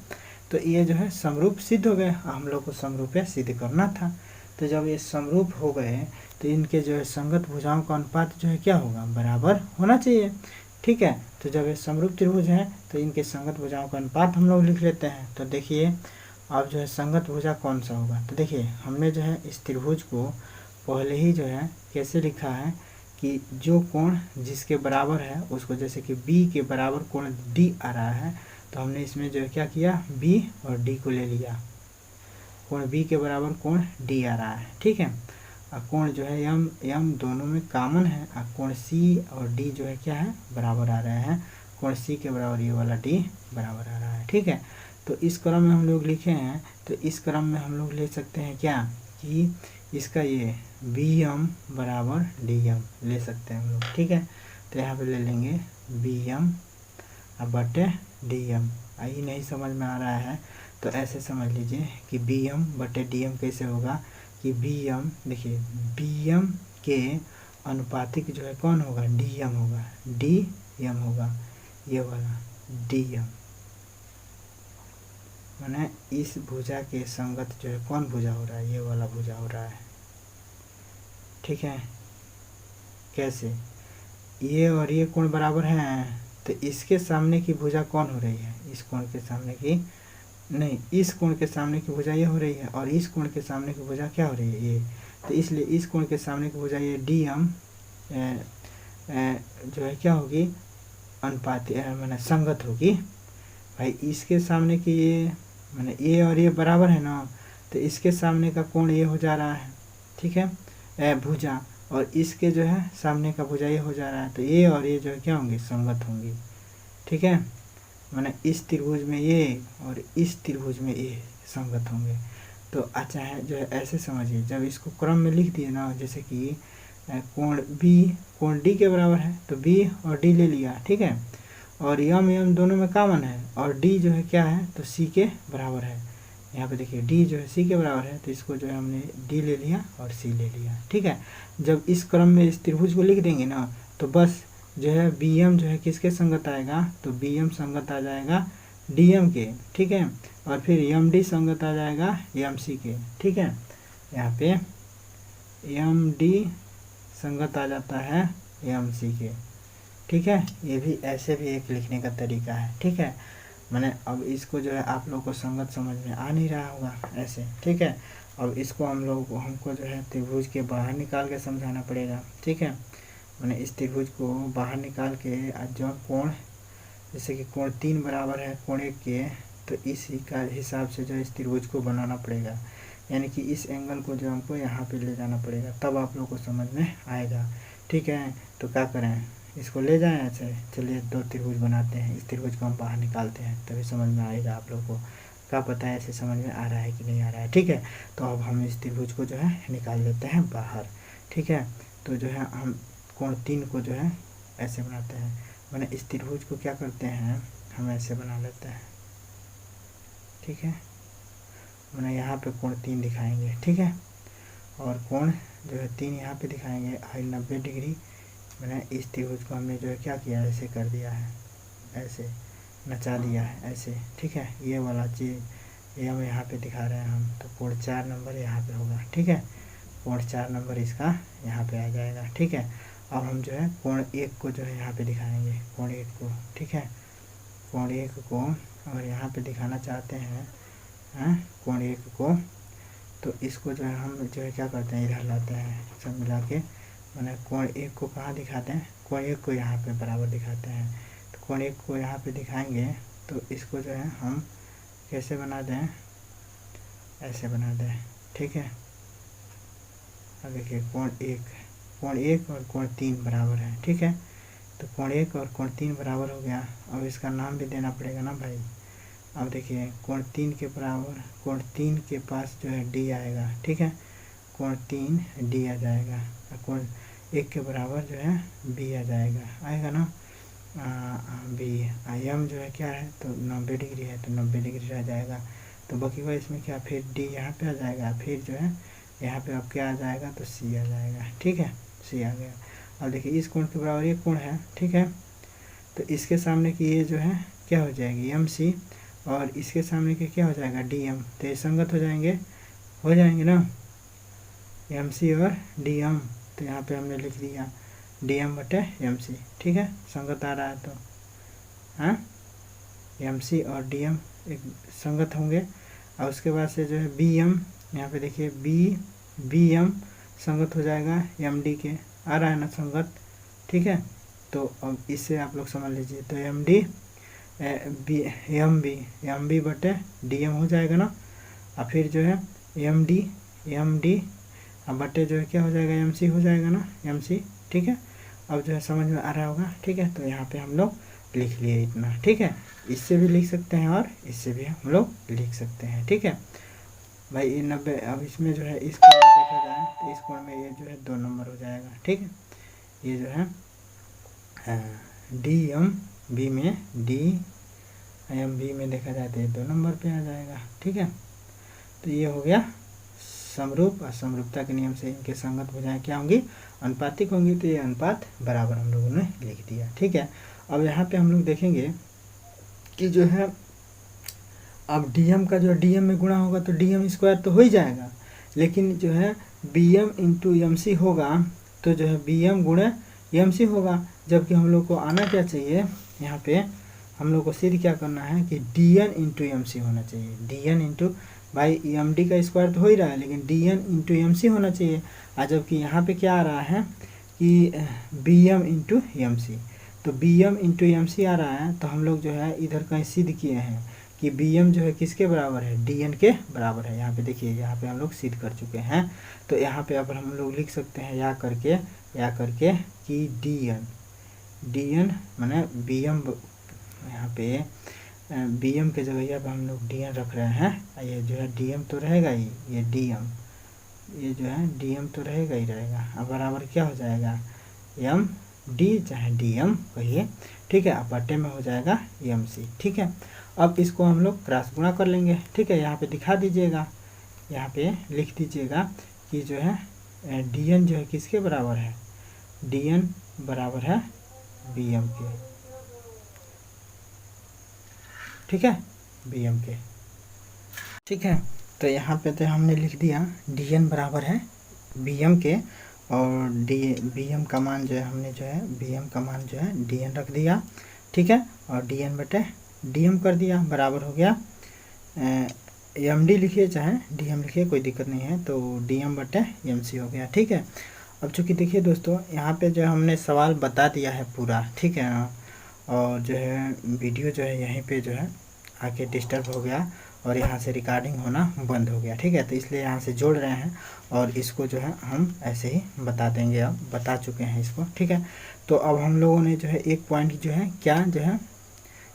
Speaker 1: तो ये जो है समरूप सिद्ध हो गए, हम लोग को समरूप सिद्ध करना था। तो जब ये समरूप हो गए तो इनके जो है संगत भुजाओं का अनुपात जो है क्या होगा, बराबर होना चाहिए। ठीक है, तो जब ये समरूप त्रिभुज है तो इनके संगत भुजाओं का अनुपात हम लोग लिख लेते हैं। तो देखिए अब जो है संगत भुजा कौन सा होगा, तो देखिए हमने जो है इस त्रिभुज को पहले ही जो है कैसे लिखा है कि जो कोण जिसके बराबर है उसको, जैसे कि बी के बराबर कोण डी आ रहा है, तो हमने इसमें जो है क्या किया, बी और डी को ले लिया। कोण बी के बराबर कोण डी आ रहा है। ठीक है, और कोण जो है यम दोनों में कॉमन है, और कोण सी और डी जो है क्या है, बराबर आ रहे हैं। कोण सी के बराबर ये वाला डी बराबर आ रहा है। ठीक है, तो इस क्रम में हम लोग लिखे हैं, तो इस क्रम में हम लोग ले सकते हैं क्या कि इसका ये बी एम बराबर डी एम ले सकते हैं हम लोग। ठीक है, तो यहाँ पे ले लेंगे बी एम बटे डी एम। आई नहीं समझ में आ रहा है तो ऐसे समझ लीजिए कि बी एम बटे डी एम कैसे होगा कि बी एम, देखिए बी एम के अनुपातिक जो है कौन होगा, डी एम होगा, डी एम होगा, ये वाला डी एम, माने इस भुजा के संगत जो है कौन भुजा हो रहा है, ये वाला भुजा हो रहा है। ठीक है, कैसे, ये और ये कोण बराबर हैं, तो इसके सामने की भुजा कौन हो रही है, इस कोण के सामने की नहीं, इस कोण के सामने की भुजा ये हो रही है, और इस कोण के सामने की भुजा क्या हो रही है, ये। तो इसलिए इस कोण के सामने की भुजा ये डी एम जो है क्या होगी, अनुपात माने संगत होगी। भाई इसके सामने की ये माने ये और ये बराबर है ना, तो इसके सामने का कोण ये हो जा रहा है। ठीक है, भुजा, और इसके जो है सामने का भुजा ये हो जा रहा है, तो ये और ये जो है क्या होंगे, संगत होंगी। ठीक है, माने इस त्रिभुज में ये और इस त्रिभुज में ये संगत होंगे। तो अच्छा है जो है ऐसे समझिए, जब इसको क्रम में लिख दिए ना, जैसे कि कोण बी कोण डी के बराबर है, तो बी और डी ले लिया। ठीक है, और यम दोनों में कॉमन है, और डी जो है क्या है, तो सी के बराबर है। यहाँ पे देखिए डी जो है सी के बराबर है, तो इसको जो है हमने डी ले लिया और सी ले लिया। ठीक है, जब इस क्रम में इस त्रिभुज को लिख देंगे ना, तो बस जो है बी एम जो है किसके संगत आएगा, तो बी एम संगत आ जाएगा डी एम के। ठीक है, और फिर एम डी संगत आ जाएगा एम सी के। ठीक है, यहाँ पे एम डी संगत आ जाता है एम सी के। ठीक है, ये भी ऐसे भी एक लिखने का तरीका है। ठीक है, मैंने अब इसको जो है आप लोग को संगत समझ में आ नहीं रहा होगा ऐसे। ठीक है, अब इसको हमको जो है त्रिभुज के बाहर निकाल के समझाना पड़ेगा। ठीक है, मैंने इस त्रिभुज को बाहर निकाल के जो कोण, जैसे कि कोण 3 बराबर है कोण 1 के, तो इसी का हिसाब से जो इस त्रिभुज को बनाना पड़ेगा, यानी कि इस एंगल को जो हमको यहाँ पे ले जाना पड़ेगा, तब आप लोग को समझ में आएगा। ठीक है, तो क्या करें, इसको ले जाएं ऐसे। चलिए 2 त्रिभुज बनाते हैं, इस त्रिभुज को हम बाहर निकालते हैं, तभी समझ में आएगा आप लोग को। क्या पता है ऐसे समझ में आ रहा है कि नहीं आ रहा है। ठीक है, तो अब हम इस त्रिभुज को जो है निकाल लेते हैं बाहर। ठीक है, तो जो है हम कोण 3 को जो है ऐसे बनाते हैं, मैंने इस त्रिभुज को क्या करते हैं, हम ऐसे बना लेते हैं। ठीक है, मैंने यहाँ पे कोण 3 दिखाएंगे। ठीक है, और कोण जो है 3 यहाँ पे दिखाएंगे, हाई 90 डिग्री। मैंने इस त्रिभुज को हमने जो है क्या किया, ऐसे कर दिया है, ऐसे नचा दिया है ऐसे। ठीक है, ये वाला चीज़ ये हम यहाँ पे दिखा रहे हैं हम, तो कोण 4 नंबर यहाँ पे होगा। ठीक है, कोण 4 नंबर इसका यहाँ पे आ जाएगा। ठीक है, अब हम जो है कोण 1 को जो है यहाँ पे दिखाएंगे, कोण 1 को। ठीक है, कोण 1 को अगर यहाँ पे दिखाना चाहते हैं कोण 1 को, तो इसको जो है हम जो है क्या करते हैं, इधर लाते हैं सब मिला के। मैंने कोण 1 को कहाँ दिखाते हैं, कोण 1 को यहाँ पे बराबर दिखाते हैं। तो कोण 1 को यहाँ पे दिखाएंगे, तो इसको जो है हम कैसे बना दें, ऐसे बना दें। ठीक है, अब देखिए कोण 1 और कोण 3 बराबर है। ठीक है, तो कोण 1 और कोण 3 बराबर हो गया। अब इसका नाम भी देना पड़ेगा ना भाई। अब देखिए कोण 3 के बराबर, कोण 3 के पास जो है डी आएगा। ठीक है, कोण 3 डी आ जाएगा, और कोण 1 के बराबर जो है बी आ जाएगा, आएगा ना बी। एम जो है क्या है, तो 90 डिग्री है, तो 90 डिग्री रह जाएगा। तो बाकी का इसमें क्या, फिर डी यहाँ पे आ जाएगा, फिर जो है यहाँ पे अब क्या आ जाएगा, तो सी आ जाएगा। ठीक है, सी आ गया। अब देखिए इस कोण के बराबर ये कोण है। ठीक है, तो इसके सामने की ये जो है क्या हो जाएगी, एम सी, और इसके सामने के क्या हो जाएगा, डी एम। तो ये संगत हो जाएंगे ना। एम सी और डी एम, तो यहाँ पे हमने लिख दिया डी एम बटे एम सी, ठीक है, संगत आ रहा है तो हाँ, एम सी और डी एम एक संगत होंगे। और उसके बाद से जो है बी एम, यहाँ पे देखिए बी एम संगत हो जाएगा एम डी के, आ रहा है ना संगत, ठीक है। तो अब इससे आप लोग समझ लीजिए, तो एम डी एम बी बटे डी एम हो जाएगा ना, और फिर जो है एम डी अब बटे जो है क्या हो जाएगा, एम सी हो जाएगा ना, एम सी, ठीक है। अब जो है समझ में आ रहा होगा, ठीक है। तो यहाँ पे हम लोग लिख लिए इतना, ठीक है। इससे भी लिख सकते हैं और इससे भी हम लोग लिख सकते हैं, ठीक है भाई। ये 90, अब इसमें जो है इस कोण में देखा जाए तो इस कोण में ये जो है 2 नंबर हो जाएगा, ठीक है। ये जो है डी एम बी में देखा जाए तो ये 2 नंबर पे आ जाएगा, ठीक है। तो ये हो गया समरूप, और समरूपता के नियम से इनके संगत भुजाएं क्या होंगी, अनुपातिक होंगी। तो ये अनुपात बराबर हम लोगों ने लिख दिया, ठीक है। अब यहाँ पे हम लोग देखेंगे कि जो है अब डीएम का जो डीएम में गुणा होगा तो डीएम स्क्वायर तो हो ही जाएगा, लेकिन जो है बीएम इंटू एम सी होगा तो जो है बीएम गुणे एम सी होगा, जबकि हम लोग को आना क्या चाहिए, यहाँ पे हम लोग को सिद्ध क्या करना है कि D N into M C होना चाहिए। डी एन इंटू भाई एम डी का स्क्वायर तो हो ही रहा है, लेकिन D N into M C होना चाहिए। और जबकि यहाँ पे क्या आ रहा है कि B M into M C, तो B M into M C आ रहा है, तो हम लोग जो है इधर कहीं सिद्ध किए हैं कि बी एम जो है किसके बराबर है, डी एन के बराबर है। यहाँ पे देखिए, यहाँ पे हम लोग सिद्ध कर चुके हैं। तो यहाँ पे अब हम लोग लिख सकते हैं या करके कि डी एन माने बी एम, यहाँ पे बी एम के जगह पर हम लोग डी एन रख रहे हैं। ये जो है डी एम तो रहेगा ही, ये डी एम, ये जो है डी एम तो रहेगा ही रहेगा। अब बराबर क्या हो जाएगा, एम डी चाहे डी एम कहिए, ठीक है। अब बटे में हो जाएगा एम सी, ठीक है। अब इसको हम लोग क्रॉस गुणा कर लेंगे, ठीक है। यहाँ पे दिखा दीजिएगा, यहाँ पे लिख दीजिएगा कि जो है डी एन जो है किसके बराबर है, डी एन बराबर है बी एम के, ठीक है, बी एम के, ठीक है। तो यहाँ पे तो हमने लिख दिया डी एन बराबर है बी एम के, और बी एम का मान जो है हमने जो है बी एम का मान जो है डी एन रख दिया, ठीक है। और डी एन बटे डी एम कर दिया, बराबर हो गया एम डी लिखिए चाहे डी एम लिखिए, कोई दिक्कत नहीं है। तो डी एम बटे एम सी हो गया, ठीक है। अब चूँकि देखिए दोस्तों, यहाँ पे जो हमने सवाल बता दिया है पूरा, ठीक है, और जो है वीडियो जो है यहीं पे जो है आके डिस्टर्ब हो गया और यहाँ से रिकॉर्डिंग होना बंद हो गया, ठीक है। तो इसलिए यहाँ से जोड़ रहे हैं और इसको जो है हम ऐसे ही बता देंगे, अब बता चुके हैं इसको, ठीक है। तो अब हम लोगों ने जो है एक पॉइंट जो है क्या जो है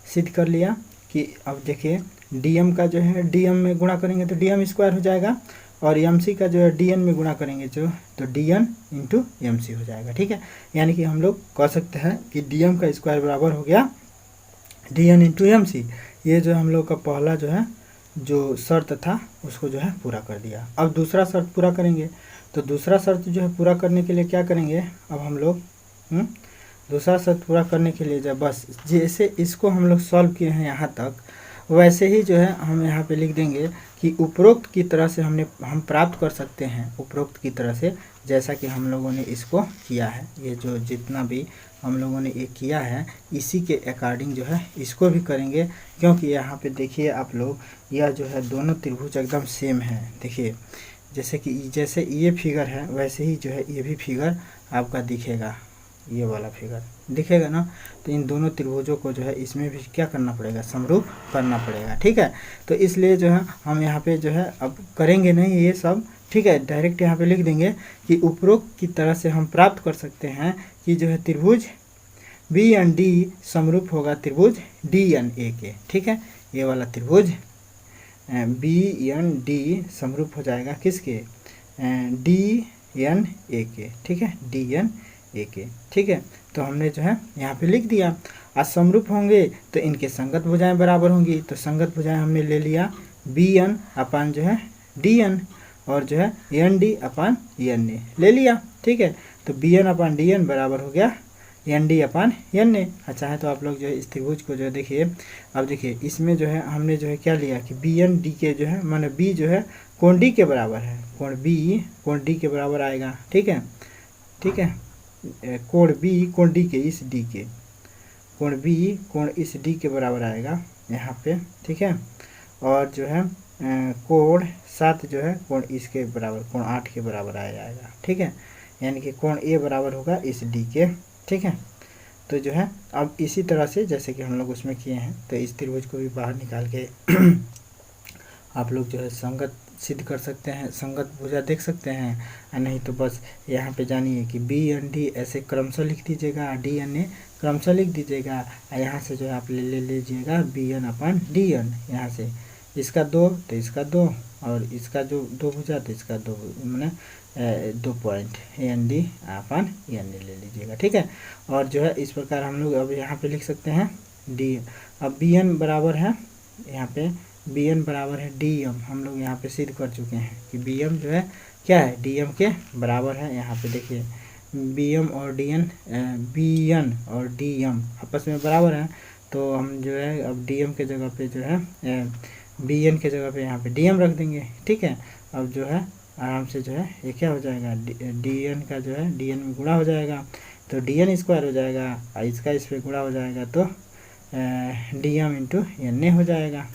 Speaker 1: सिद्ध कर लिया कि अब देखिए डीएम का जो है डीएम में गुणा करेंगे तो डीएम स्क्वायर हो जाएगा, और एमसी का जो है डीएन में गुणा करेंगे जो तो डीएन इंटू एमसी हो जाएगा, ठीक है। यानी कि हम लोग कह सकते हैं कि डीएम का स्क्वायर बराबर हो गया डीएन इंटू एमसी। ये जो हम लोग का पहला जो है जो शर्त था उसको जो है पूरा कर दिया। अब दूसरा शर्त पूरा करेंगे, तो दूसरा शर्त जो है पूरा करने के लिए क्या करेंगे, अब हम लोग दूसरा शर्त पूरा करने के लिए जब बस जैसे इसको हम लोग सॉल्व किए हैं यहाँ तक, वैसे ही जो है हम यहाँ पे लिख देंगे कि उपरोक्त की तरह से हम प्राप्त कर सकते हैं, उपरोक्त की तरह से जैसा कि हम लोगों ने इसको किया है। ये जो जितना भी हम लोगों ने ये किया है इसी के अकॉर्डिंग जो है इसको भी करेंगे, क्योंकि यहाँ पे देखिए आप लोग, यह जो है दोनों त्रिभुज एकदम सेम है। देखिए जैसे ये फिगर है वैसे ही जो है ये भी फिगर आपका दिखेगा, ये वाला फिगर दिखेगा ना। तो इन दोनों त्रिभुजों को जो है इसमें भी क्या करना पड़ेगा, समरूप करना पड़ेगा, ठीक है। तो इसलिए जो है हम यहाँ पे जो है अब करेंगे नहीं ये सब, ठीक है, डायरेक्ट यहाँ पे लिख देंगे कि उपरोक्त की तरह से हम प्राप्त कर सकते हैं कि जो है त्रिभुज बी एन डी समरूप होगा त्रिभुज डी एन ए के, ठीक है। ये वाला त्रिभुज बी एन डी समरूप हो जाएगा किसके, डी एन ए के, ठीक है, डी एन ए के, ठीक है। तो हमने जो है यहाँ पे लिख दिया। आज समरूप होंगे तो इनके संगत भुजाएं बराबर होंगी, तो संगत भुजाएं हमने ले लिया बी एन अपान जो है डी एन, और जो है N D upon N A ले लिया, ठीक है। तो B N upon D N बराबर हो गया N D upon N A. अच्छा है, तो आप लोग जो है इस त्रिभुज को जो है देखिए, अब देखिए इसमें जो है हमने जो है क्या लिया कि बी एन डी के जो है माने बी जो है कोण डी के बराबर है, कोण बी कोण डी के बराबर आएगा। ठीक है, ठीक है, कोण बी कोण डी के, इस डी के कोण बी कोण इस डी के बराबर आएगा यहाँ पे। ठीक है, और जो है कोण 7 जो है कोण इसके बराबर, कोण 8 के बराबर आ जाएगा। ठीक है, यानी कि कोण ए बराबर होगा इस डी के। ठीक है, तो जो है अब इसी तरह से जैसे कि हम लोग उसमें किए हैं, तो इस त्रिभुज को भी बाहर निकाल के आप लोग जो है संगत सिद्ध कर सकते हैं, संगत भुजा देख सकते हैं। और नहीं तो बस यहाँ पे जानिए कि बी एन डी ऐसे क्रमशः लिख दीजिएगा, डी एन ए क्रमशः लिख दीजिएगा। और यहाँ से जो है आप ले लीजिएगा बी एन अपन डी एन, यहाँ से इसका 2 तो इसका 2, और इसका जो 2 भुजा तो इसका 2, मैंने 2 point N D upon N A ले लीजिएगा। ठीक है, और जो है इस प्रकार हम लोग अब यहाँ पे लिख सकते हैं डी। अब बी एन बराबर है यहाँ पे, बी एन बराबर है डी एम, हम लोग यहाँ पे सिद्ध कर चुके हैं कि बी एम जो है क्या है, डी एम के बराबर है। यहाँ पे देखिए बी एम और डी एन, बी एन और डी एम आपस में बराबर हैं, तो हम जो है अब डी एम के जगह पे जो है बी एन के जगह पे यहाँ पे डी एम रख देंगे। ठीक है, अब जो है आराम से जो है ये क्या हो जाएगा, डी एन का जो है डी एन में गुणा हो जाएगा, तो डी एन स्क्वायर हो जाएगा, और इसका इस पर गुणा हो जाएगा, तो D M into N A हो जाएगा।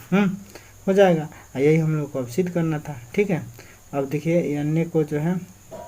Speaker 1: हो जाएगा, यही हम लोग को अब सिद्ध करना था। ठीक है, अब देखिए एन ए को जो है,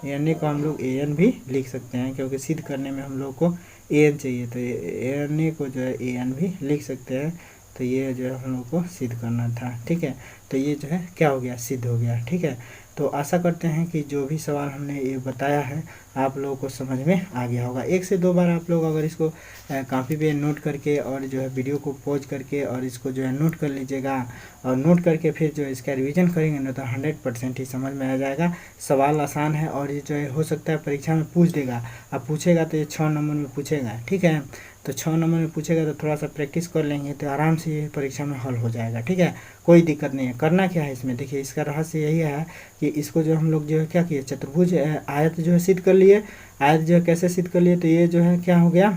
Speaker 1: एन ए को हम लोग ए एन भी लिख सकते हैं, क्योंकि सिद्ध करने में हम लोग को ए एन चाहिए, तो एन ए को जो है ए एन भी लिख सकते हैं। तो ये जो है हम लोग को सिद्ध करना था। ठीक है, तो ये जो है क्या हो गया, सिद्ध हो गया। ठीक है, तो आशा करते हैं कि जो भी सवाल हमने ये बताया है आप लोगों को समझ में आ गया होगा। 1 से 2 बार आप लोग अगर इसको कॉपी पे नोट करके और जो है वीडियो को पॉज करके और इसको जो है नोट कर लीजिएगा, और नोट करके फिर जो इसका रिवीजन करेंगे ना, तो 100% ही समझ में आ जाएगा। सवाल आसान है, और ये जो है हो सकता है परीक्षा में पूछ देगा, अब पूछेगा तो ये 6 नंबर में पूछेगा। ठीक है, तो 6 नंबर में पूछेगा, तो थोड़ा सा प्रैक्टिस कर लेंगे तो आराम से ये परीक्षा में हल हो जाएगा। ठीक है, कोई दिक्कत नहीं है। करना क्या है इसमें, देखिए इसका रहस्य यही है कि इसको जो हम लोग जो है क्या किए, चतुर्भुज आयत जो है सिद्ध कर लिए। आयत जो है कैसे सिद्ध कर लिए, तो ये जो है क्या हो गया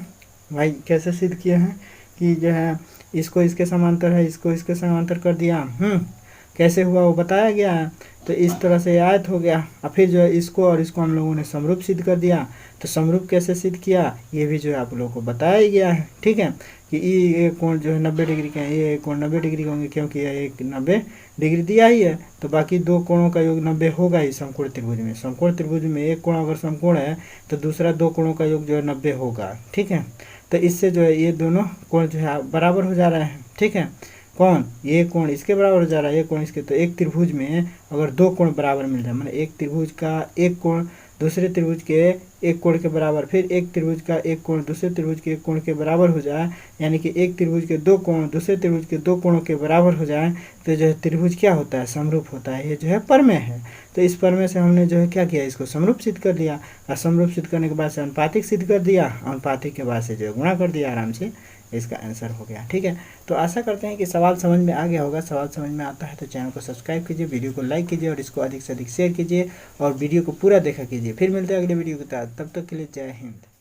Speaker 1: भाई, कैसे सिद्ध किए हैं कि जो है इसको इसके समांतर है, इसको इसके समांतर कर दिया। कैसे हुआ वो बताया गया है, तो इस तरह से आयत हो गया। और फिर जो है इसको और इसको हम लोगों ने समरूप सिद्ध कर दिया। तो समरूप कैसे सिद्ध किया ये भी जो है आप लोगों को बताया ही गया है। ठीक है, कि ये कोण जो है 90 डिग्री का है, ये कोण 90 डिग्री का होंगे, क्योंकि यह एक 90 डिग्री दिया ही है, तो बाकी 2 कोणों का योग 90 होगा ही समकोण त्रिभुज में। समकोण त्रिभुज में एक कोण अगर समकोण है तो दूसरा 2 कोणों का योग जो है 90 होगा। ठीक है, तो इससे जो है ये दोनों कोण जो है बराबर हो जा रहे हैं। ठीक है, कौन, ये कोण इसके बराबर हो जा रहा है, ये कोण इसके, तो एक त्रिभुज में अगर 2 कोण बराबर मिल जाए, माने एक त्रिभुज का एक कोण दूसरे त्रिभुज के एक कोण के बराबर, फिर एक त्रिभुज का एक कोण दूसरे त्रिभुज के एक कोण के बराबर हो जाए, यानी कि एक त्रिभुज के 2 कोण दूसरे त्रिभुज के 2 कोणों के बराबर हो जाए, तो जो है त्रिभुज क्या होता है, समरूप होता है। ये जो है परमेय है। तो इस परमेय से हमने जो है क्या किया, इसको समरूप सिद्ध कर दिया, और समरूप सिद्ध करने के बाद से अनुपातिक सिद्ध कर दिया, अनुपातिक के बाद से जो है गुणा कर दिया, आराम से इसका आंसर हो गया। ठीक है, तो आशा करते हैं कि सवाल समझ में आ गया होगा। सवाल समझ में आता है तो चैनल को सब्सक्राइब कीजिए, वीडियो को लाइक कीजिए, और इसको अधिक से अधिक शेयर कीजिए, और वीडियो को पूरा देखा कीजिए। फिर मिलते हैं अगले वीडियो के साथ, तब तक के लिए जय हिंद।